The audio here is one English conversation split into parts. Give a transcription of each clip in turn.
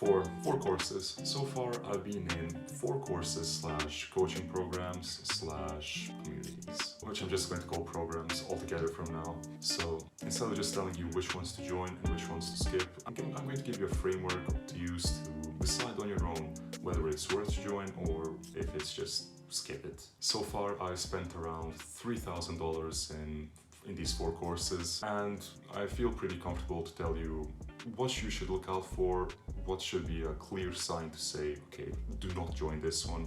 four courses. So far, I've been in 4 courses slash coaching programs slash communities, which I'm just going to call programs altogether from now. So instead of just telling you which ones to join and which ones to skip, I'm going to give you a framework to use to decide on your own whether it's worth to join or if it's just skip it. So far, I've spent around $3,000 in these 4 courses, and I feel pretty comfortable to tell you what you should look out for, what should be a clear sign to say, okay, do not join this one,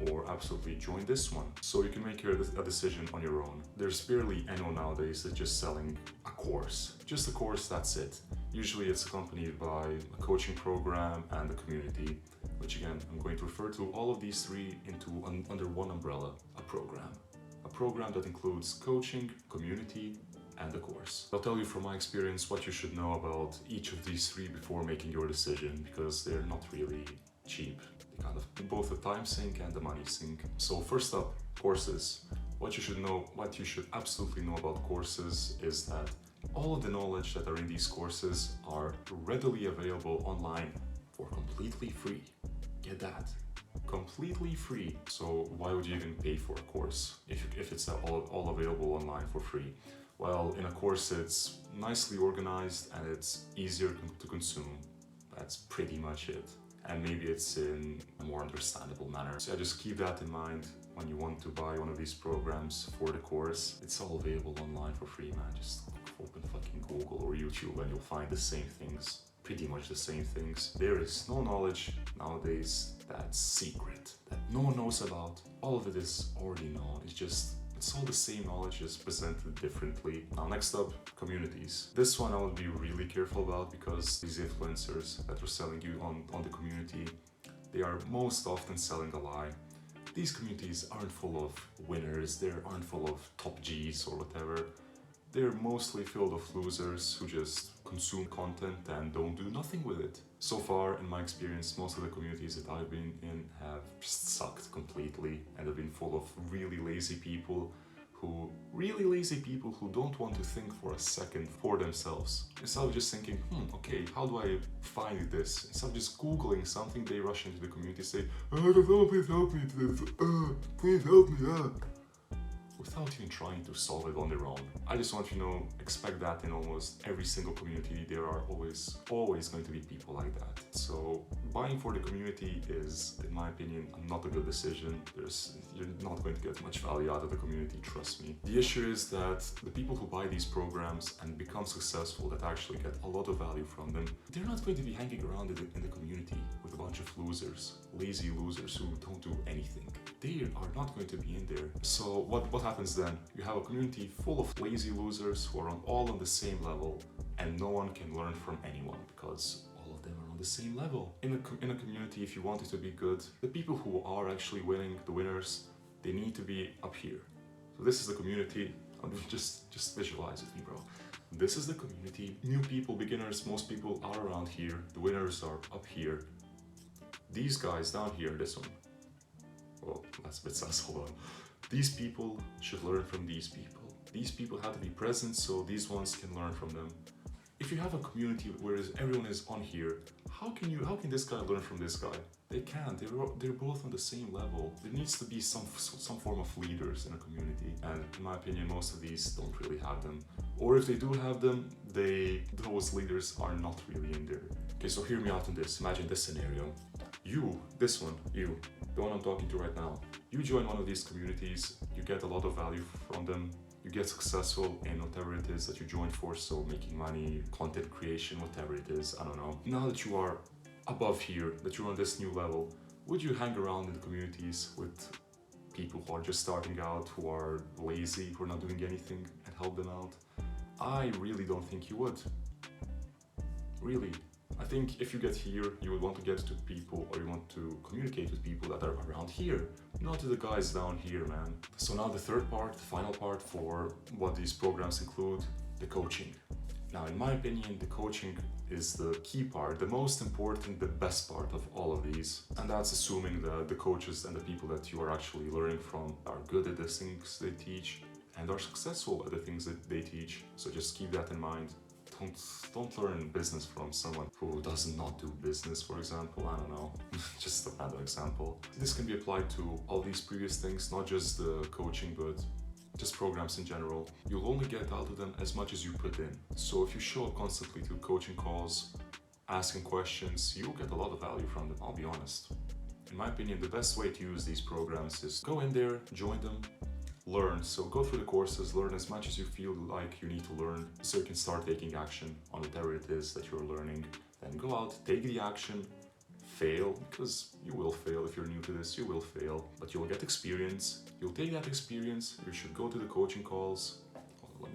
or absolutely join this one. So you can make a decision on your own. There's barely anyone nowadays that's just selling a course. Just a course, that's it. Usually it's accompanied by a coaching program and a community, which again, I'm going to refer to all of these 3 under one umbrella, a program. A program that includes coaching, community, and a course. I'll tell you from my experience what you should know about each of these 3 before making your decision, because they're not really cheap. They kind of both the time sink and the money sink. So first up, courses. What you should absolutely know about courses is that all of the knowledge that are in these courses are readily available online for completely free. Get that? Completely free. So why would you even pay for a course if it's all available online for free? Well, in a course it's nicely organized and it's easier to consume. That's pretty much it. And maybe it's in a more understandable manner. So just keep that in mind when you want to buy one of these programs for the course. It's all available online for free, man. Just open fucking Google or YouTube and you'll find the same things. Pretty much the same things. There is no knowledge nowadays that's secret, that no one knows about. All of it is already known. It's all the same knowledge, just presented differently. Now, next up, communities. This one I would be really careful about because these influencers that are selling you on the community, they are most often selling a lie. These communities aren't full of winners, they aren't full of top Gs or whatever. They're mostly filled with losers who just consume content and don't do nothing with it. So far, in my experience, most of the communities that I've been in have just sucked completely and have been full of really lazy people who don't want to think for a second for themselves. Instead of just thinking, okay, how do I find this? Instead of just Googling something, they rush into the community and say, please help me to this, please help me, without even trying to solve it on their own. I just want you to know, expect that in almost every single community. There are always going to be people like that. So buying for the community is, in my opinion, not a good decision. You're not going to get much value out of the community, trust me. The issue is that the people who buy these programs and become successful, that actually get a lot of value from them, they're not going to be hanging around in the community with a bunch of losers, lazy losers who don't do anything. They are not going to be in there. So what happens then? You have a community full of lazy losers who are all on the same level, and no one can learn from anyone because all of them are on the same level. In a community, if you want it to be good, the people who are actually winning, the winners, they need to be up here. So this is the community. Just visualize with me, bro. This is the community. New people, beginners, most people are around here. The winners are up here. These guys down here, this one. Well, that's a bit sus, hold on. These people should learn from these people. These people have to be present so these ones can learn from them. If you have a community where everyone is on here, how can this guy learn from this guy? They can't, they're both on the same level. There needs to be some form of leaders in a community, and in my opinion, most of these don't really have them. Or if they do have them, those leaders are not really in there. Okay, so hear me out on this. Imagine this scenario. You, the one I'm talking to right now, you join one of these communities, you get a lot of value from them, you get successful in whatever it is that you joined for, so making money, content creation, whatever it is, I don't know. Now that you are above here, that you're on this new level, would you hang around in the communities with people who are just starting out, who are lazy, who are not doing anything, and help them out? I really don't think you would. Really. I think if you get here, you would want to get to people, or you want to communicate with people that are around here, not to the guys down here, man. So now the third part, the final part for what these programs include, the coaching. Now, in my opinion, the coaching is the key part, the most important, the best part of all of these. And that's assuming that the coaches and the people that you are actually learning from are good at the things they teach and are successful at the things that they teach. So just keep that in mind. don't learn business from someone who does not do business, for example. I don't know, just a random example. This can be applied to all these previous things, not just the coaching, but just programs in general. You'll only get out of them as much as you put in. So if you show up constantly to coaching calls, asking questions, you'll get a lot of value from them, I'll be honest. In my opinion, the best way to use these programs is go in there, join them, learn. So go through the courses, learn as much as you feel like you need to learn so you can start taking action on whatever it is that you're learning. Then go out, take the action, fail, because you will fail if you're new to this, you will fail, but you'll get experience. You'll take that experience, you should go to the coaching calls.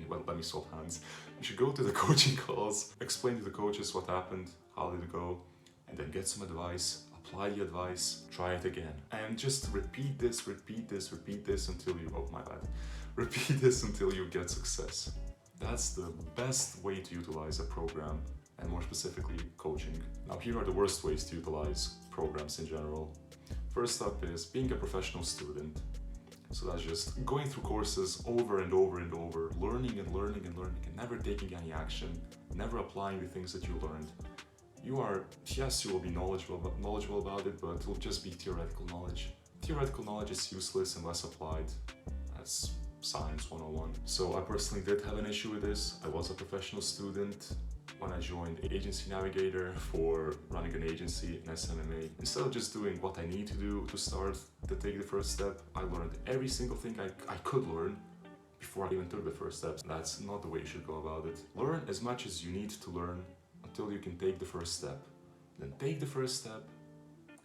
Let me swap hands. You should go to the coaching calls, explain to the coaches what happened, how did it go, and then get some advice, apply the advice, try it again. And just repeat this until you, repeat this until you get success. That's the best way to utilize a program, and more specifically, coaching. Now, here are the worst ways to utilize programs in general. First up is being a professional student. So that's just going through courses over and over and over, learning and never taking any action, never applying the things that you learned. You will be knowledgeable about it, but it will just be theoretical knowledge. Theoretical knowledge is useless unless applied. That's science 101. So I personally did have an issue with this. I was a professional student when I joined Agency Navigator for running an agency in SMMA. Instead of just doing what I need to do to start to take the first step, I learned every single thing I could learn before I even took the first steps. That's not the way you should go about it. Learn as much as you need to learn until you can take the first step. Then take the first step,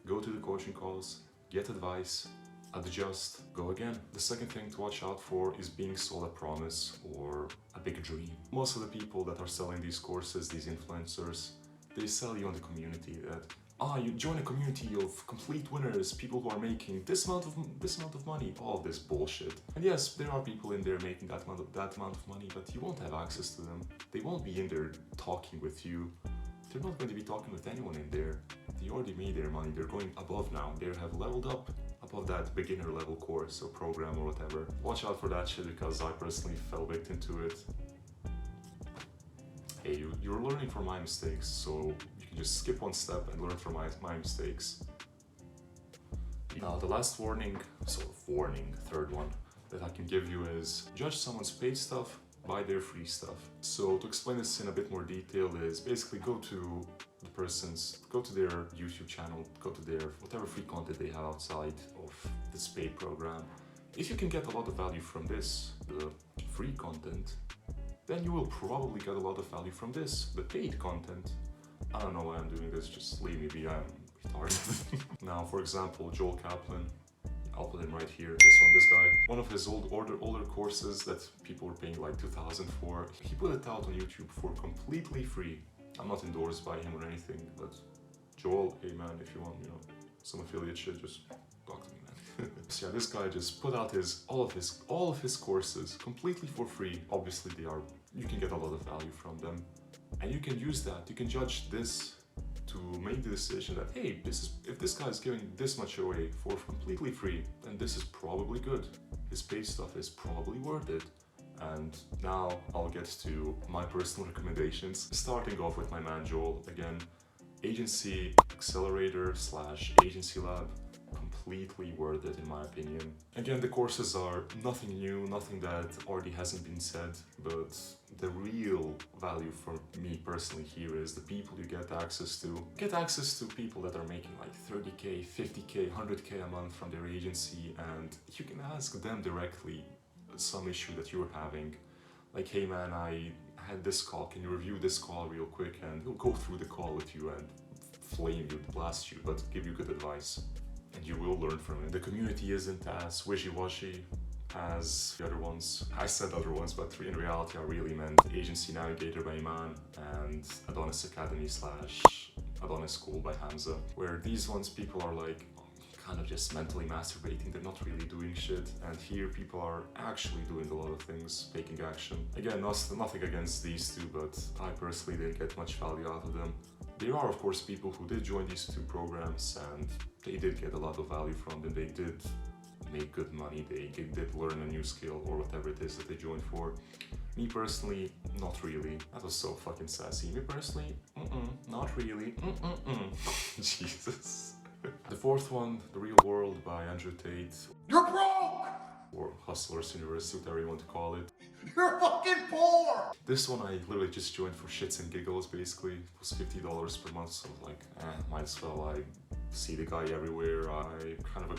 go to the coaching calls, get advice, adjust, go again. The second thing to watch out for is being sold a promise or a big dream. Most of the people that are selling these courses, these influencers, they sell you on the community that, you join a community of complete winners, people who are making this amount of money, all this bullshit. And yes, there are people in there making that amount of money, but you won't have access to them. They won't be in there talking with you. They're not going to be talking with anyone in there. They already made their money. They're going above now. They have leveled up above that beginner level course or program or whatever. Watch out for that shit, because I personally fell victim to it. Hey, you're learning from my mistakes, so you can just skip one step and learn from my mistakes. Now, the last third one that I can give you is judge someone's paid stuff by their free stuff. So to explain this in a bit more detail is basically go to their YouTube channel, go to their whatever free content they have outside of this paid program. If you can get a lot of value from this, the free content, then you will probably get a lot of value from this, the paid content. I don't know why I'm doing this, just leave me be, I'm retarded. Now, for example, Joel Kaplan, I'll put him right here, this guy. One of his older courses that people were paying like $2,000 for, he put it out on YouTube for completely free. I'm not endorsed by him or anything, but Joel, hey man, if you want, some affiliate shit, just talk to me, man. So yeah, this guy just put out all of his courses completely for free. Obviously you can get a lot of value from them, and you can use that, you can judge this to make the decision that, hey, if this guy is giving this much away for completely free, then this is probably good. His paid stuff is probably worth it. And now I'll get to my personal recommendations, starting off with my man Joel. Again, Agency Accelerator / Agency Lab, completely worth it in my opinion. Again, the courses are nothing new, nothing that already hasn't been said, but the real value for me personally here is the people you get access to. Get access to people that are making like 30K, 50K, 100K a month from their agency, and you can ask them directly some issue that you're having. Like, hey man, I had this call, can you review this call real quick? And he'll go through the call with you and flame you, blast you, but give you good advice. And you will learn from it. The community isn't as wishy-washy as the other ones. I said other ones, but in reality I really meant Agency Navigator by Iman and Adonis Academy / Adonis School by Hamza, where these ones people are like kind of just mentally masturbating, they're not really doing shit, and here people are actually doing a lot of things, taking action. Again, nothing against these two, but I personally didn't get much value out of them. There are of course people who did join these two programs and they did get a lot of value from them, they did make good money, they did learn a new skill or whatever it is that they joined for. Me personally, not really. That was so fucking sassy. Me personally, not really. Jesus. The fourth one, The Real World by Andrew Tate. You're broke! Or Hustlers University, whatever you want to call it. You're fucking poor! This one I literally just joined for shits and giggles, basically. It was $50 per month, so like, might as well. I see the guy everywhere. I kind of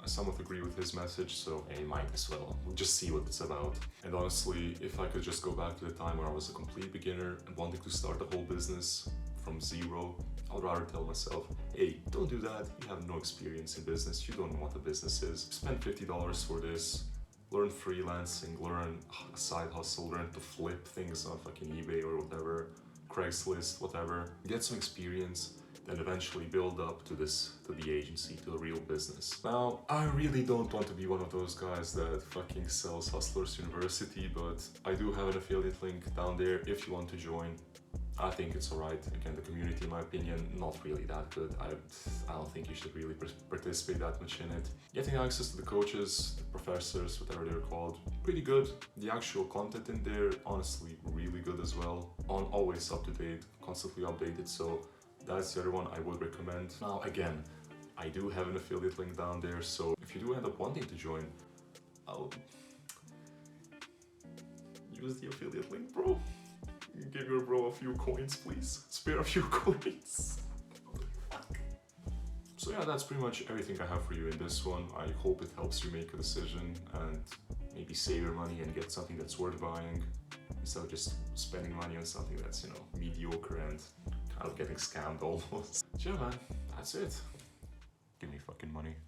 somewhat agree with his message, so hey, might as well. We'll just see what it's about. And honestly, if I could just go back to the time where I was a complete beginner and wanting to start a whole business from zero, I'd rather tell myself, hey, don't do that. You have no experience in business. You don't know what a business is. Spend $50 for this. Learn freelancing, learn a side hustle, learn to flip things on fucking eBay or whatever, Craigslist, whatever. Get some experience, then eventually build up to the agency, to a real business. Now, I really don't want to be one of those guys that fucking sells Hustlers University, but I do have an affiliate link down there if you want to join. I think it's alright. Again, the community, in my opinion, not really that good. I don't think you should really participate that much in it. Getting access to the coaches, the professors, whatever they're called, pretty good. The actual content in there, honestly, really good as well. Always up to date, constantly updated, so that's the other one I would recommend. Now, again, I do have an affiliate link down there, so if you do end up wanting to join, I'll use the affiliate link, bro. Give your bro a few coins, please. Spare a few coins. So yeah, that's pretty much everything I have for you in this one. I hope it helps you make a decision and maybe save your money and get something that's worth buying instead of just spending money on something that's, mediocre and kind of getting scammed almost. Yeah, man, that's it.